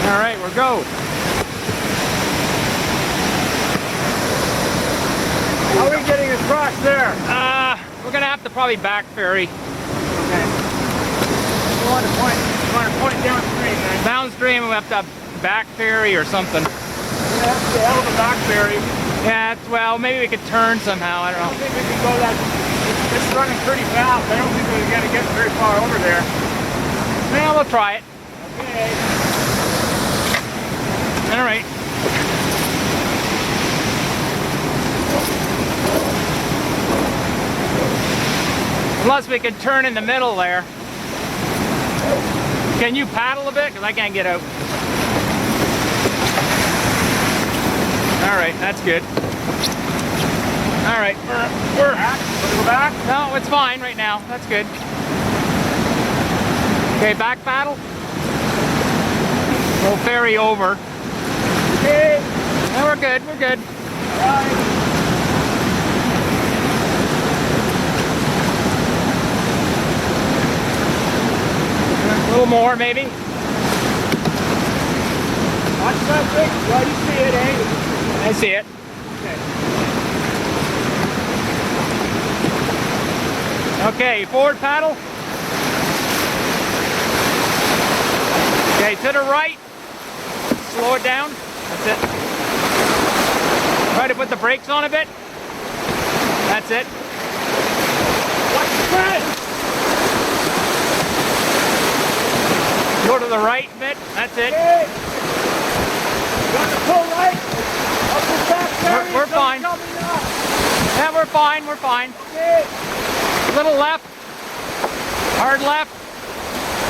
All right, we'll go. How are we getting across there? We're gonna have to probably back ferry. Okay. You want to point downstream then? Downstream, we have to back ferry or something. Yeah, that's the hell of a back ferry. Yeah, well, maybe we could turn somehow. I don't I know. don't think we can go that. It's running pretty fast. I don't think we're going to get very far over there. Yeah, we'll try it. Okay. All right. Unless we can turn in the middle there. Can you paddle a bit? Because I can't get out. All right, that's good. All right, we're Back? Want to go back? no, it's fine right now. That's good. Okay, back paddle. We'll ferry over. Okay. No, we're good. We're good. All right. A little more, maybe. Watch that thing. Well, you see it, eh? I see it. Okay. Okay, forward paddle. Okay, to the right. Slow it down. That's it. Try to put the brakes on a bit. That's it. Watch the front. Go to the right a bit. That's it. Okay. You want to pull right? Up the back ferry. We're fine. Don't tell me not. Yeah, we're fine. We're fine. Okay. Little left. Hard left.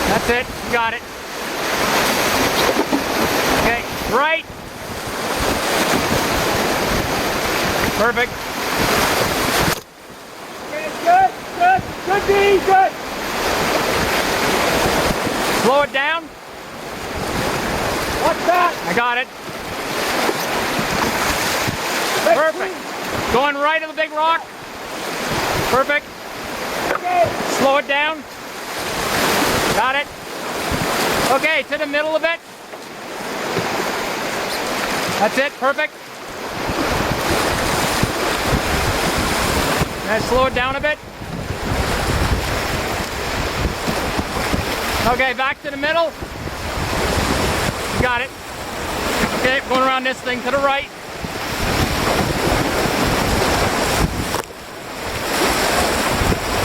That's it. You got it. Okay, right. Perfect. Okay, good, good, good, D, good. Slow it down. Watch that. I got it. Perfect. Going right of the big rock. Perfect. Okay. Slow it down. Got it. Okay, to the middle of it. That's it. Perfect. Now slow it down a bit. Okay, back to the middle. You got it. Okay, going around this thing to the right.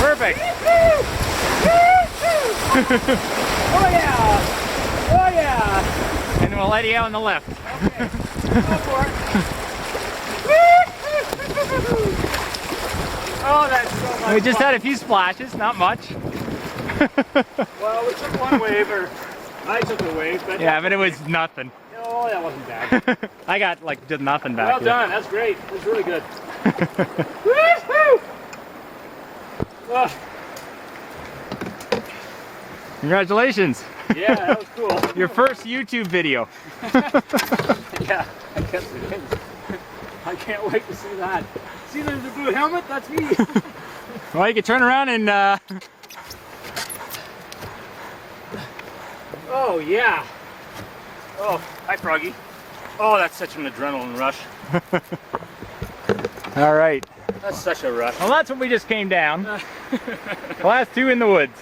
Perfect. Oh yeah. Oh yeah. And we'll let you out on the left. Okay. Go for it. Oh, that's so much We just fun. had a few splashes, not much. Well, we took one wave, or I took a wave, but Yeah, but it was nothing. oh, that wasn't bad. I got like just nothing back Well here. done. That's great. That's really good. Woo-hoo! Oh, Congratulations. yeah, that was cool. Your first YouTube video. Yeah, I guess it is. I can't wait to see that. See, there's a blue helmet. That's me. Well, you can turn around and Oh yeah. Oh, hi Froggy. Oh, that's such an adrenaline rush. all right. That's such a rush. Well, that's what we just came down. The last two in the woods.